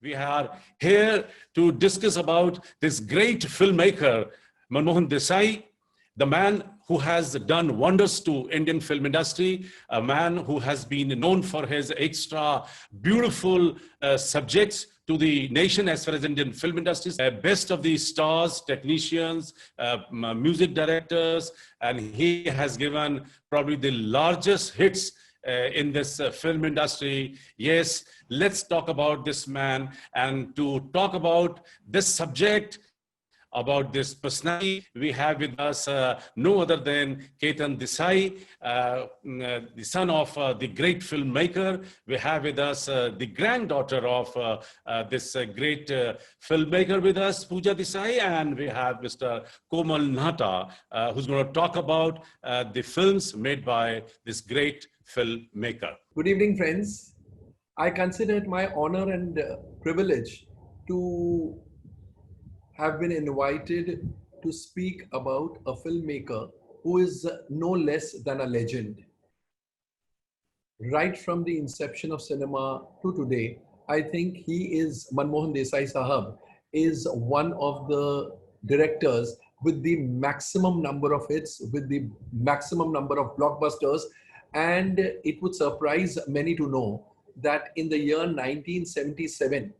We are here to discuss about this great filmmaker, Manmohan Desai, the man who has done wonders to Indian film industry, a man who has been known for his extra beautiful subjects to the nation as far as Indian film industry. Best of the stars, technicians, music directors, and he has given probably the largest hits in this film industry. Yes, let's talk about this man, and to talk about this subject, about this personality, we have with us no other than Ketan Desai, the son of the great filmmaker. We have with us the granddaughter of this great filmmaker with us, Pooja Desai, and we have Mr. Komal Nahta, who's going to talk about the films made by this great filmmaker. Good evening, friends. I consider it my honor and privilege to have been invited to speak about a filmmaker who is no less than a legend. Right from the inception of cinema to today, I think he is, Manmohan Desai Sahab, is one of the directors with the maximum number of hits, with the maximum number of blockbusters. And it would surprise many to know that in the year 1977,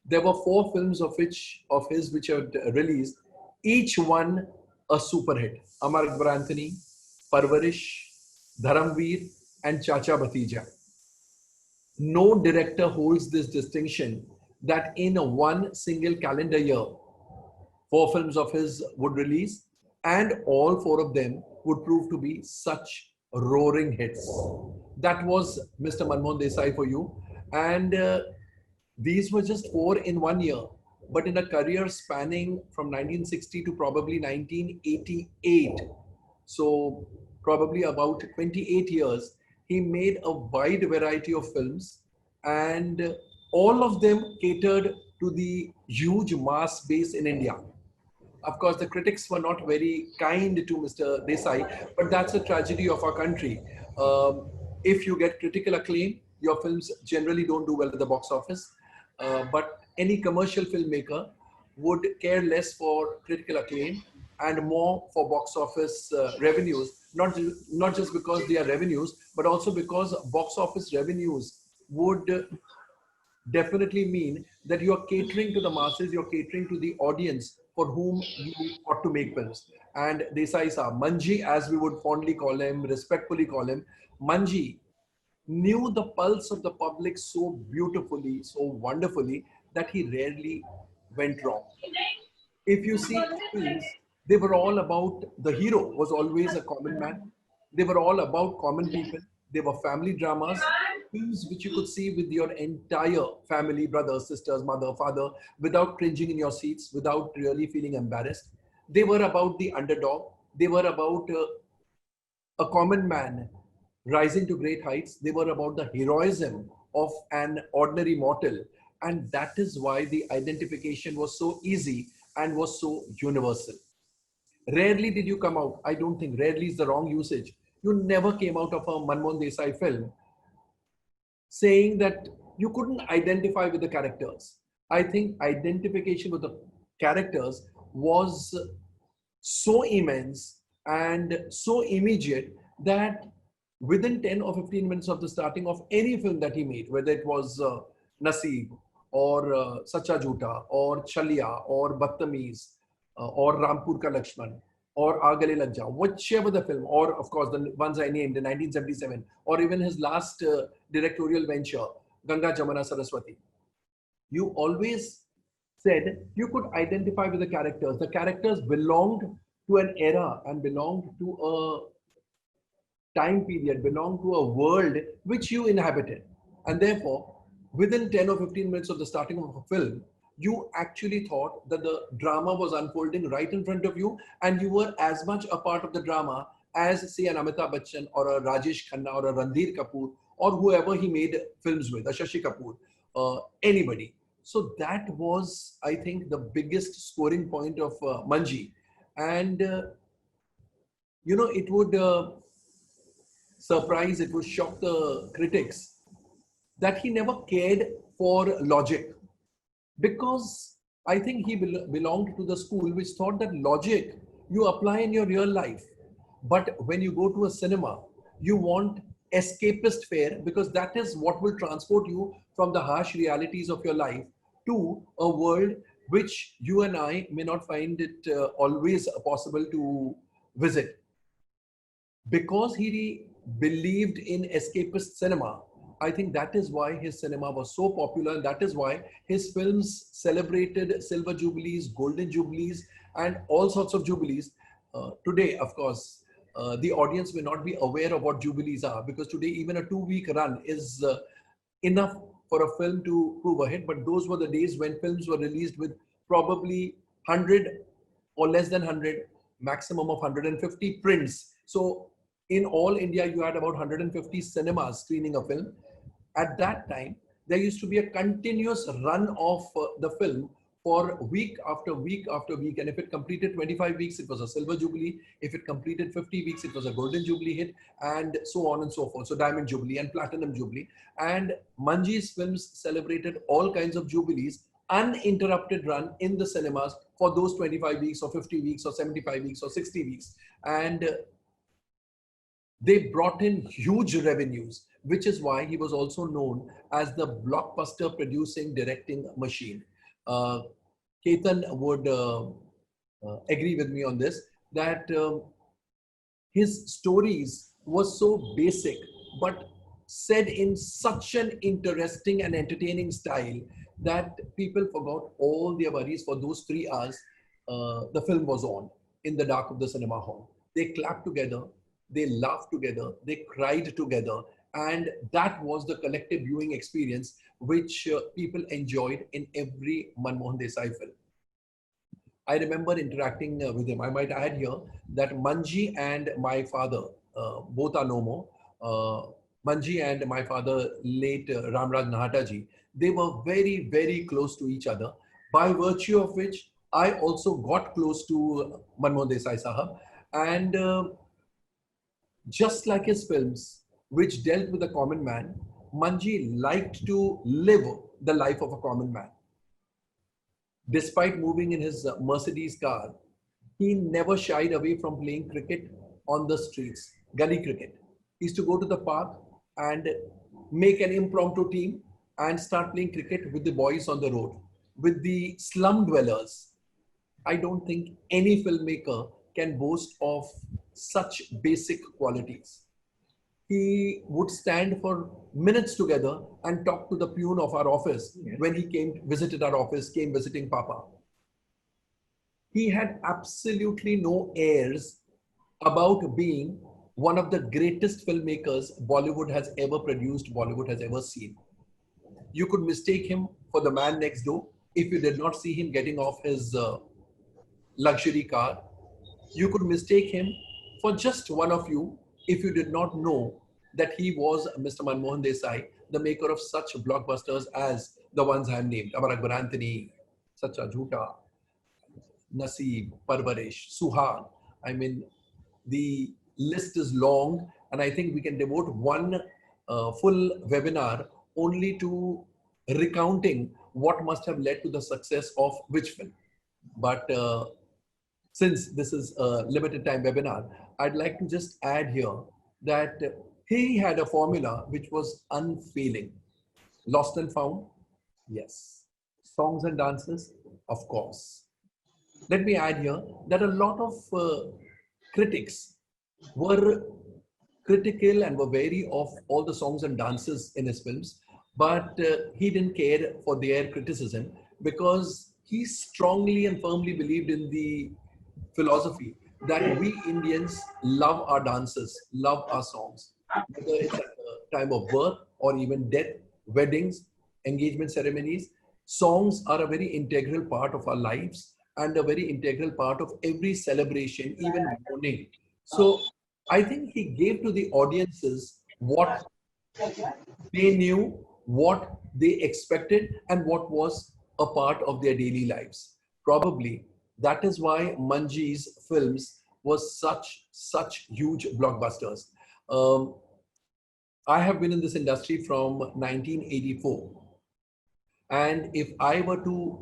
there were 4 films of his which are released, each one a super hit. Amar Akbar Anthony, Parvarish, Dharamveer, and Chacha Bhatija. No director holds this distinction that in one single calendar year, 4 films of his would release, and all 4 of them would prove to be such roaring hits. That was Mr. Manmohan Desai for you. And these were just 4 in 1 year, but in a career spanning from 1960 to probably 1988, so probably about 28 years, he made a wide variety of films, and all of them catered to the huge mass base in India. Of course, the critics were not very kind to Mr. Desai, but that's a tragedy of our country. If you get critical acclaim, your films generally don't do well at the box office. But any commercial filmmaker would care less for critical acclaim and more for box office revenues, not just because they are revenues, but also because box office revenues would definitely mean that you are catering to the masses, you're catering to the audience for whom you ought to make films. And Desai Saab, Manji, as we would fondly call him, respectfully call him, Manji knew the pulse of the public so beautifully, so wonderfully, that he rarely went wrong. If you see films, they were all about, the hero was always a common man. They were all about common people. They were family dramas, films which you could see with your entire family, brothers, sisters, mother, father, without cringing in your seats, without really feeling embarrassed. They were about the underdog. They were about a common man rising to great heights. They were about the heroism of an ordinary mortal. And that is why the identification was so easy and was so universal. Rarely did you come out, I don't think rarely is the wrong usage. You never came out of a Manmohan Desai film saying that you couldn't identify with the characters. I think identification with the characters was so immense and so immediate that within 10 or 15 minutes of the starting of any film that he made, whether it was Naseeb or Sacha Jhoota or Chalia or Battamiz or Rampur Ka Lakshman or Aagale Lag Jao, whichever the film, or of course the ones I named in 1977, or even his last directorial venture, Ganga Jamuna Saraswati, you always said you could identify with the characters. The characters belonged to an era and belonged to a time period, belonged to a world which you inhabited. And therefore, within 10 or 15 minutes of the starting of a film, you actually thought that the drama was unfolding right in front of you, and you were as much a part of the drama as, say, an Amitabh Bachchan or a Rajesh Khanna or a Ranbir Kapoor or whoever he made films with, a Shashi Kapoor, anybody. So that was, I think, the biggest scoring point of Manji. And, it would surprise, it would shock the critics that he never cared for logic. because I think he belonged to the school which thought that logic you apply in your real life. But when you go to a cinema, you want escapist fare because that is what will transport you from the harsh realities of your life to a world which you and I may not find it always possible to visit. Because he believed in escapist cinema, I think that is why his cinema was so popular. And that is why his films celebrated silver jubilees, golden jubilees, and all sorts of jubilees. Today, of course, the audience may not be aware of what jubilees are because today even a 2 week run is enough for a film to prove a hit. But those were the days when films were released with probably 100 or less than 100, maximum of 150 prints. So in all India, you had about 150 cinemas screening a film. At that time, there used to be a continuous run of the film for week after week after week. And if it completed 25 weeks, it was a silver jubilee. If it completed 50 weeks, it was a golden jubilee hit, and so on and so forth. So diamond jubilee and platinum jubilee. And Manji's films celebrated all kinds of jubilees, uninterrupted run in the cinemas for those 25 weeks or 50 weeks or 75 weeks or 60 weeks. And they brought in huge revenues, which is why he was also known as the blockbuster producing directing machine. Uh, Ketan would agree with me on this, that his stories were so basic, but said in such an interesting and entertaining style that people forgot all their worries for those 3 hours. The film was on in the dark of the cinema hall. They clapped together, they laughed together, they cried together, and that was the collective viewing experience which people enjoyed in every Manmohan Desai film. I remember interacting with him. I might add here that Manji and my father, both are no more. Manji and my father, late Ramraj Nahataji, they were very, very close to each other, by virtue of which I also got close to Manmohan Desai Sahab. And just like his films, which dealt with a common man, Manji liked to live the life of a common man. Despite moving in his Mercedes car, he never shied away from playing cricket on the streets, gully cricket. He used to go to the park and make an impromptu team and start playing cricket with the boys on the road, with the slum dwellers. I don't think any filmmaker can boast of such basic qualities. He would stand for minutes together and talk to the peon of our office. Yes. When he visited our office, came visiting Papa. He had absolutely no airs about being one of the greatest filmmakers Bollywood has ever produced, Bollywood has ever seen. You could mistake him for the man next door if you did not see him getting off his luxury car. You could mistake him for just one of you if you did not know that he was Mr. Manmohan Desai, the maker of such blockbusters as the ones I have named: Amar Akbar Anthony, Sacha Jhoota, Naseeb, Parvarish, Suhag. I mean, the list is long, and I think we can devote one full webinar only to recounting what must have led to the success of which film. But since this is a limited time webinar, I'd like to just add here that he had a formula which was unfailing. Lost and Found, yes. Songs and Dances, of course. Let me add here that a lot of critics were critical and were wary of all the songs and dances in his films, but he didn't care for their criticism because he strongly and firmly believed in the philosophy that we Indians love our dances, love our songs, whether it's at the time of birth or even death, weddings, engagement ceremonies. Songs are a very integral part of our lives and a very integral part of every celebration, even mourning. So I think he gave to the audiences what they knew, what they expected, and what was a part of their daily lives. Probably that is why Manji's films was such huge blockbusters. Um, I have been in this industry from 1984. And if I were to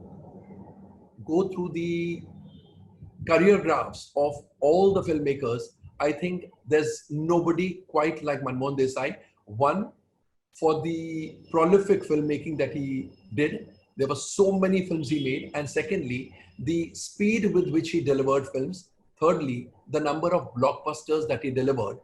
go through the career graphs of all the filmmakers, I think there's nobody quite like Manmohan Desai. One, for the prolific filmmaking that he did. There were so many films he made. And secondly, the speed with which he delivered films. Thirdly, the number of blockbusters that he delivered.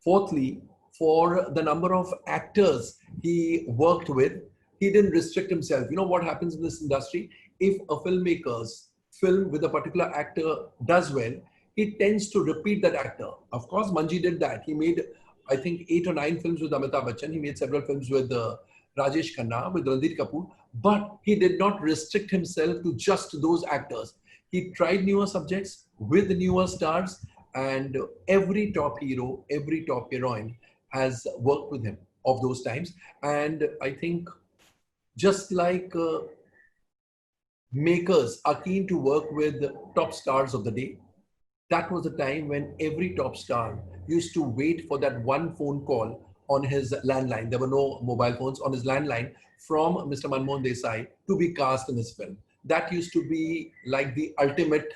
Fourthly, for the number of actors he worked with, he didn't restrict himself. You know what happens in this industry? If a filmmaker's film with a particular actor does well, he tends to repeat that actor. Of course, Manji did that. He made, I think, 8 or 9 films with Amitabh Bachchan. He made several films with Rajesh Khanna, with Ranbir Kapoor, but he did not restrict himself to just those actors. He tried newer subjects with newer stars, and every top hero, every top heroine has worked with him of those times. And I think just like makers are keen to work with top stars of the day, that was the time when every top star used to wait for that one phone call on his landline. There were no mobile phones, on his landline from Mr. Manmohan Desai to be cast in his film. That used to be like the ultimate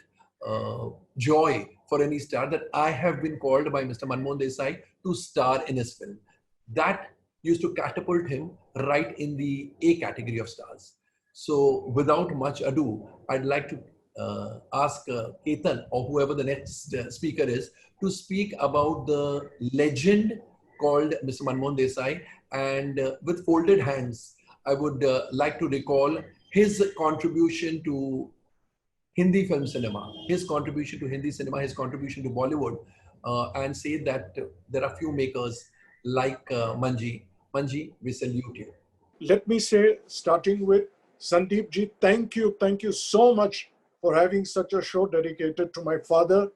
joy for any star, that I have been called by Mr. Manmohan Desai to star in his film. That used to catapult him right in the A category of stars. So without much ado, I'd like to ask Ketan or whoever the next speaker is to speak about the legend called Mr. Manmohan Desai. And with folded hands, I would like to recall his contribution to Hindi film cinema, his contribution to Hindi cinema, his contribution to Bollywood, and say that there are few makers like Manji. Manji, we salute you. Let me say, starting with Sandeep ji, thank you so much for having such a show dedicated to my father,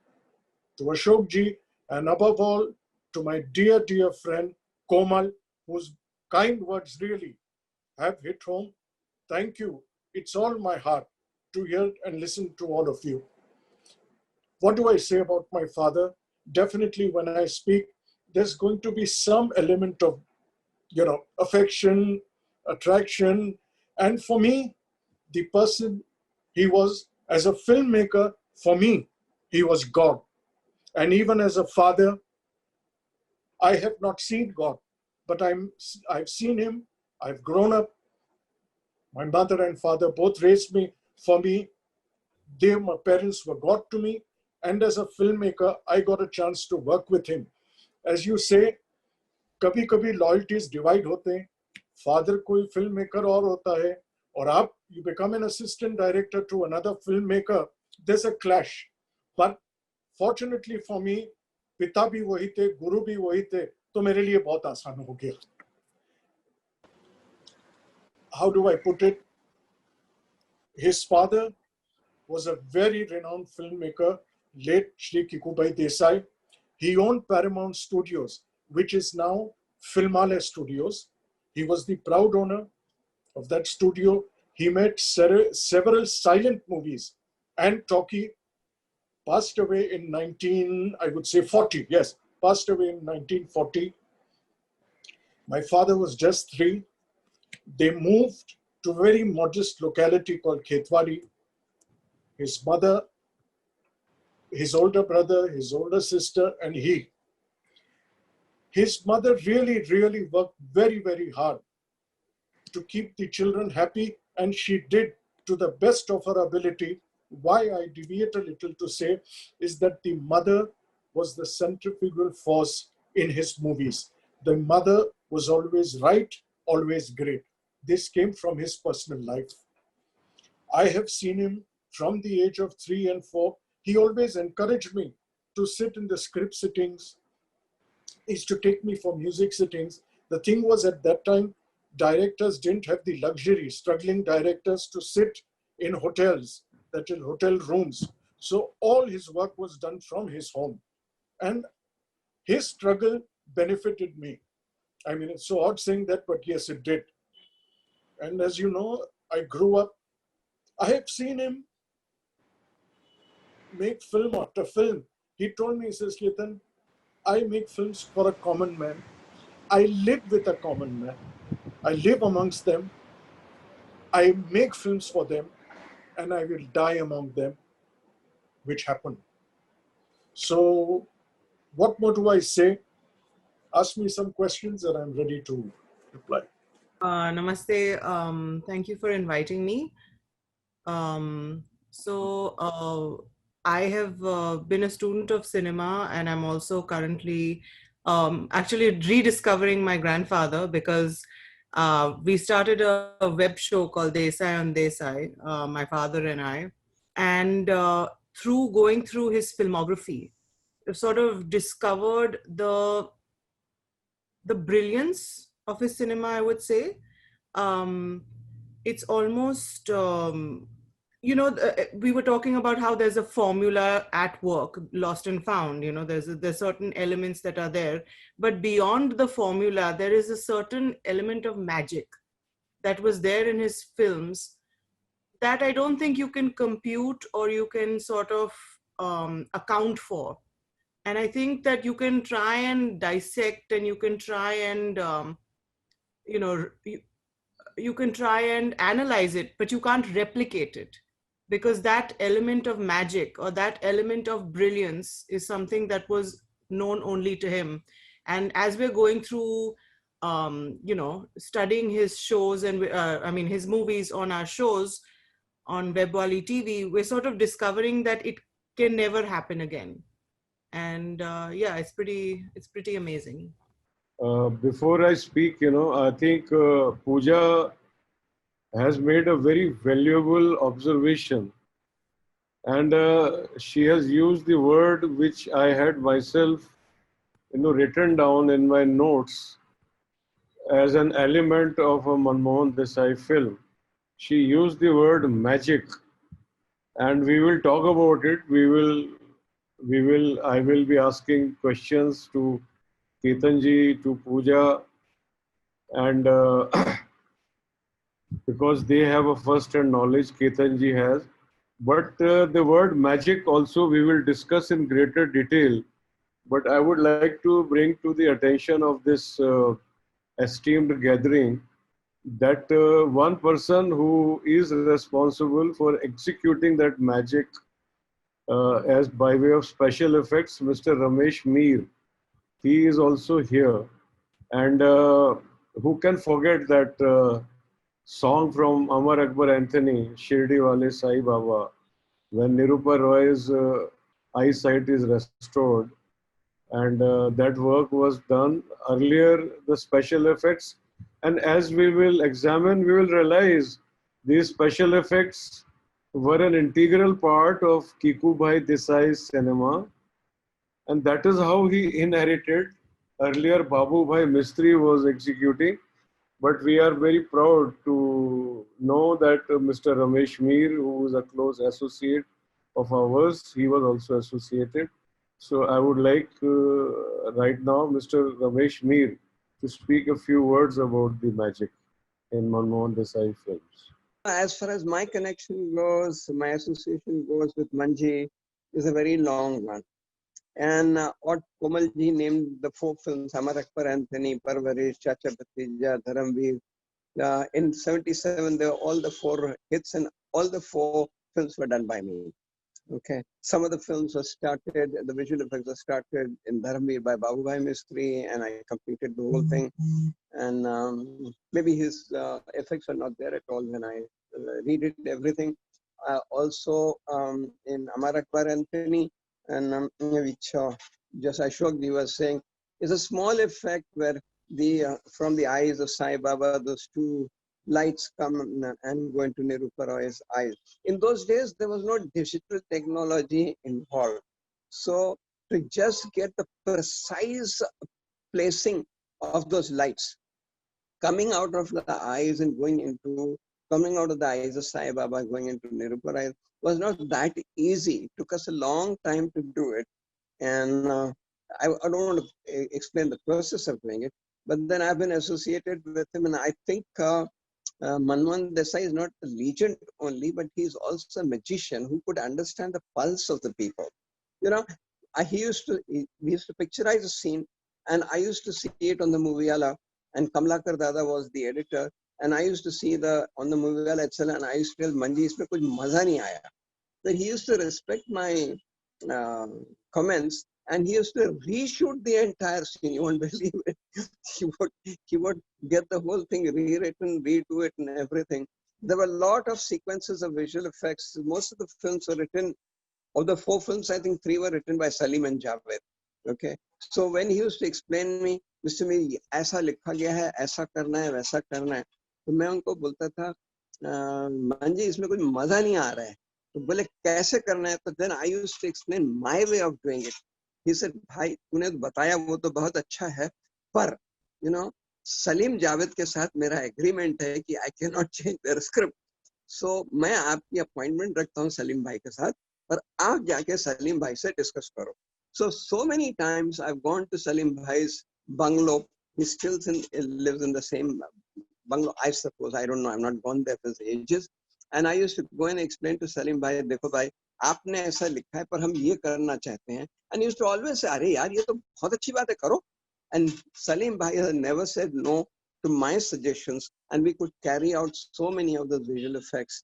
to Ashok ji, and above all, to my dear friend Komal, whose kind words really have hit home. Thank you. It's all my heart to hear and listen to all of you. What do I say about my father? Definitely when I speak, there's going to be some element of, affection, attraction. And for me, the person he was as a filmmaker, for me, he was God. And even as a father, I have not seen God, but I've seen him. I've grown up. My mother and father both raised me. For me, my parents were God to me. And as a filmmaker, I got a chance to work with him. As you say, कभी कभी loyalties divide होते हैं. Father कोई film maker और होता है और आप you become an assistant director to another film maker, there is a clash. But fortunately for me, पिता भी वही थे, गुरु भी वही थे, तो मेरे लिए बहुत आसान हो गया. How do I put it? His father was a very renowned filmmaker, late Shri Kikubai Desai. He owned Paramount Studios, which is now Filmale Studios. He was the proud owner of that studio. He made several silent movies, and talkie. Passed away in 40. Yes, passed away in 1940. My father was just 3. They moved to a very modest locality called Khetwari. His mother, his older brother, his older sister, and he. His mother really worked very hard to keep the children happy, and she did to the best of her ability. Why I deviate a little to say is that the mother was the centrifugal force in his movies. The mother was always right, always great. This came from his personal life. I have seen him from the age of 3 and 4. He always encouraged me to sit in the script sittings. He used to take me for music sittings. The thing was, at that time, directors didn't have the luxury, struggling directors, to sit in hotels, that is hotel rooms. So all his work was done from his home. And his struggle benefited me. I mean, it's so odd saying that, but yes, it did. And as you know, I grew up. I have seen him make film after film. He told me, he says, Ketan, I make films for a common man. I live with a common man. I live amongst them. I make films for them and I will die among them, which happened. So, what more do I say? Ask me some questions and I'm ready to reply. Namaste. Thank you for inviting me. Um, I have been a student of cinema, and I'm also currently actually rediscovering my grandfather, because we started a web show called Desai on Desai, my father and I. And through going through his filmography, I've sort of discovered the brilliance of his cinema, I would say. Um, it's almost, we were talking about how there's a formula at work, lost and found. There's certain elements that are there, but beyond the formula, there is a certain element of magic that was there in his films that I don't think you can compute or you can sort of account for. And I think that you can try and dissect, and you can try and you know you can try and analyze it, but you can't replicate it, because that element of magic or that element of brilliance is something that was known only to him. And as we're going through studying his shows and his movies on our shows on Webwali TV, we're sort of discovering that it can never happen again. And it's pretty amazing. Before I speak, I think Pooja has made a very valuable observation, and she has used the word which I had myself, written down in my notes as an element of a Manmohan Desai film. She used the word magic, and we will talk about it. I will be asking questions to Ketanji, to Pooja, and because they have a first-hand knowledge, Ketanji has. But the word magic also we will discuss in greater detail. But I would like to bring to the attention of this esteemed gathering that one person who is responsible for executing that magic as by way of special effects, Mr. Ramesh Meer, he is also here. And who can forget that song from Amar Akbar Anthony, Shirdi Wale Sai Baba, when Nirupa Roy's eyesight is restored. And that work was done earlier, the special effects. And as we will examine, we will realize these special effects were an integral part of Kikubhai Desai's cinema. And that is how he inherited. Earlier, Babu Bhai Mistry was executing, but we are very proud to know that Mr. Ramesh Meer, who is a close associate of ours, he was also associated. So I would like right now Mr. Ramesh Meer to speak a few words about the magic in Manmohan Desai films. As far as my connection goes, my association goes with Manji is a very long one. And what Komalji named the 4 films, Amar Akbar Anthony, Parvarish, Chacha Bhatija, Dharamveer. In 77, they were all the 4 hits, and all the 4 films were done by me. Okay. Some of the films were started, the visual effects were started in Dharamveer by Babu Bhai Mistry, and I completed the whole thing. And maybe his effects were not there at all when I redid everything. Also in Amar Akbar Anthony, and which just Ashok was saying, is a small effect where the from the eyes of Sai Baba, those 2 lights come and go into Nirupa Roy's eyes. In those days, there was no digital technology involved. So to just get the precise placing of those lights coming out of the eyes and coming out of the eyes of Sai Baba, going into Nirupa Roy was not that easy. It took us a long time to do it. And I don't want to explain the process of doing it, but then I've been associated with him, and I think Manmohan Desai is not a legend only, but he's also a magician who could understand the pulse of the people. We used to picturize a scene, and I used to see it on the movie Ala, and Kamlakar Dada was the editor, And I used to see on the movie wall itself, and I used to tell Manji, इसमें कुछ मजा नहीं आया. But he used to respect my comments, and he used to reshoot the entire scene. You won't believe it. He would get the whole thing rewritten, redo it, and everything. There were a lot of sequences of visual effects. Most of the films were written. Of the 4 films, I think 3 were written by Salim and Javed. Okay, so when he used to explain me, Mr. Mir, ऐसा लिखा गया है, ऐसा करना है, वैसा करना है, तो मैं उनको बोलता था, मान जी इसमें कुछ मजा नहीं आ रहा है, तो बोले कैसे करना है, तो then I used to explain my way of doing it. He said, भाई तूने बताया वो तो बहुत अच्छा है, पर you know सलीम जावेद के साथ मेरा एग्रीमेंट है कि I cannot change their script. So मैं आपकी अपॉइंटमेंट रखता हूँ सलीम भाई के साथ, पर आप जाके सलीम भाई से डिस्कस करो. So many times I've gone to Salim Bhai's bungalow. He still lives in the same bungalow, I suppose. I don't know. I'm not gone there for ages. And I used to go and explain to Salim Bhai, देखो भाई, आपने ऐसा लिखा है, पर हम ये करना चाहते हैं. And he used to always say, अरे यार, ये तो बहुत अच्छी बात है, करो. And Salim Bhai has never said no to my suggestions, and we could carry out so many of the visual effects.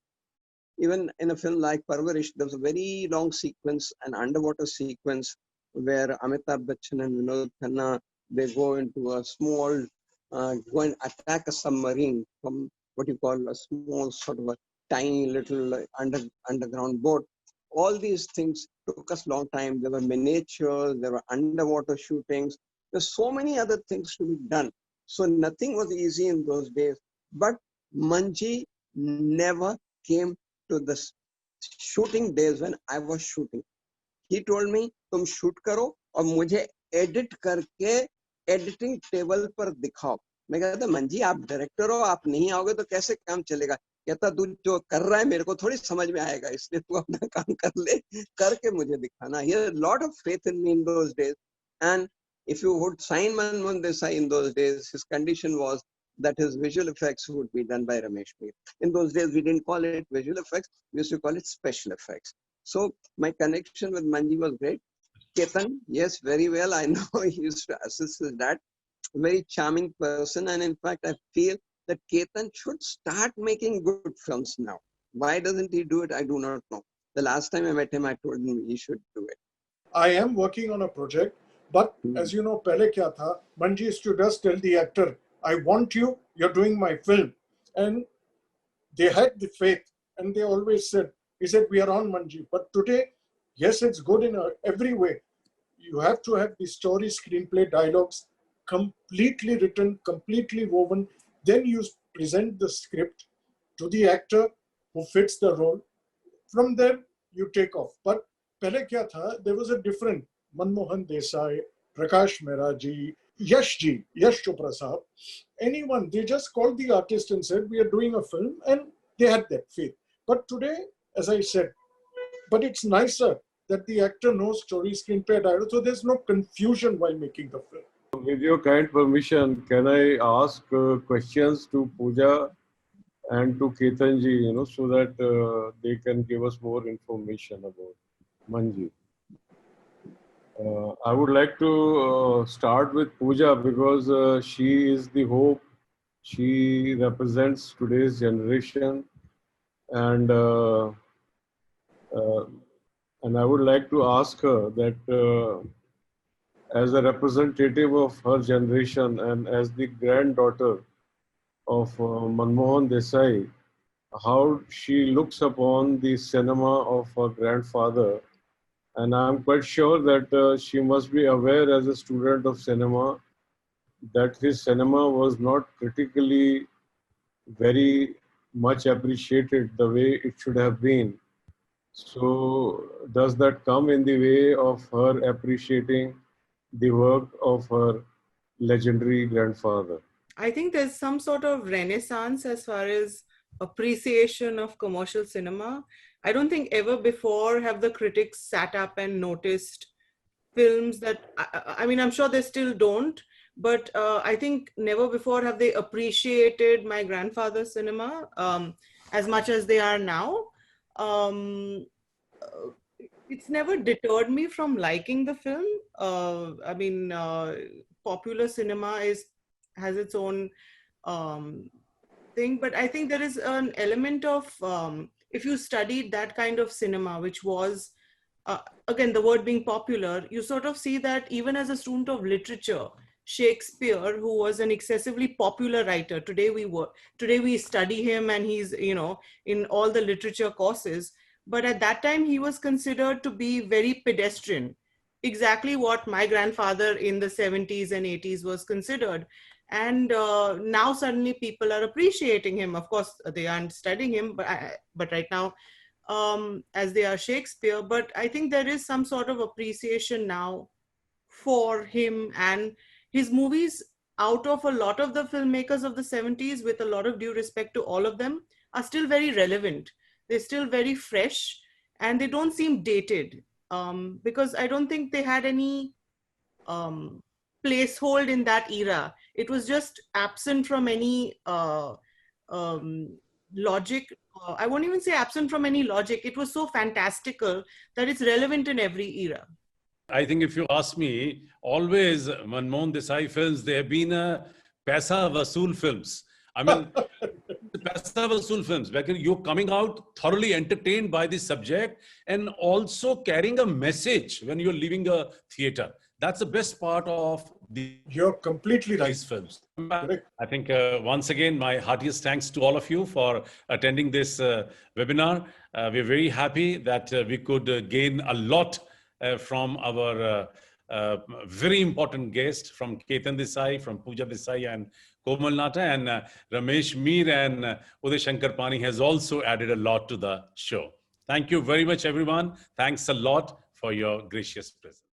Even in a film like Parvarish, there's a very long sequence, an underwater sequence, where Amitabh Bachchan and Vinod Khanna, they go into a small, go and attack a submarine from what you call a small sort of a tiny little underground boat. All these things took us a long time. There were miniatures, there were underwater shootings. There's so many other things to be done. So nothing was easy in those days. But Manji never came to the shooting days when I was shooting. He told me, तुम shoot करो और मुझे edit करके editing table पर दिखाओ. मैं कहता मंजी आप डायरेक्टर हो, आप नहीं आओगे तो कैसे काम चलेगा. कहता तू जो कर रहा है मेरे को थोड़ी समझ में आएगा, इसलिए तू अपना काम कर ले, करके मुझे दिखाना. He had a lot of faith in me in those days. And if you would sign Manmohan Desai in those days, his condition was that his visual effects would be done by Ramesh Mir. In those days, we didn't call it visual effects, we used to call it special effects. So my connection with Manji was great. Ketan, yes, very well. I know he used to assist his dad. Very charming person. And in fact, I feel that Ketan should start making good films now. Why doesn't he do it? I do not know. The last time I met him, I told him he should do it. I am working on a project, but as you know, pehle kya tha, Manji used to just tell the actor, I want you, you're doing my film. And they had the faith, and they always said, he said, we are on Manji. But today, yes, it's good in every way. You have to have the story, screenplay, dialogues completely written, completely woven. Then you present the script to the actor who fits the role. From there, you take off. But pehle kya tha, there was a different Manmohan Desai, Prakash Mehra ji, Yash Chopra Sahab, anyone, they just called the artist and said, we are doing a film, and they had that faith. But today, as I said, but it's nicer that the actor knows story, screenplay, dialogue, so there's no confusion while making the film. With your kind permission, can I ask questions to Pooja and to Ketanji, so that they can give us more information about Manji. I would like to start with Pooja because she is the hope. She represents today's generation, and I would like to ask her that as a representative of her generation and as the granddaughter of Manmohan Desai, how she looks upon the cinema of her grandfather. And I'm quite sure that she must be aware as a student of cinema that his cinema was not critically very much appreciated the way it should have been. So does that come in the way of her appreciating the work of her legendary grandfather? I think there's some sort of renaissance as far as appreciation of commercial cinema. I don't think ever before have the critics sat up and noticed films that, I mean, I'm sure they still don't, but I think never before have they appreciated my grandfather's cinema as much as they are now. It's never deterred me from liking the film. I mean, popular cinema has its own thing, but I think there is an element of, if you studied that kind of cinema, which was, again, the word being popular, you sort of see that even as a student of literature, Shakespeare, who was an excessively popular writer, today we study him and he's, you know, in all the literature courses. But at that time, he was considered to be very pedestrian, exactly what my grandfather in the 70s and 80s was considered. And now suddenly people are appreciating him. Of course, they aren't studying him, but right now, as they are Shakespeare. But I think there is some sort of appreciation now for him and his movies. Out of a lot of the filmmakers of the 70s, with a lot of due respect to all of them, are still very relevant. They're still very fresh and they don't seem dated, because I don't think they had any placehold in that era. It was just absent from any logic. I won't even say absent from any logic. It was so fantastical that it's relevant in every era. I think if you ask me, always Manmohan Desai films, they have been paisa vasool films. I mean, paisa vasool films, where you're coming out thoroughly entertained by the subject and also carrying a message when you're leaving a theater. That's the best part of You're completely right. these films. Correct. I think once again, my heartiest thanks to all of you for attending this webinar. We're very happy that we could gain a lot from our very important guests, from Ketan Desai, from Pooja Desai and Komal Nata, and Ramesh Meer and Uday Shankar Pani has also added a lot to the show. Thank you very much, everyone. Thanks a lot for your gracious presence.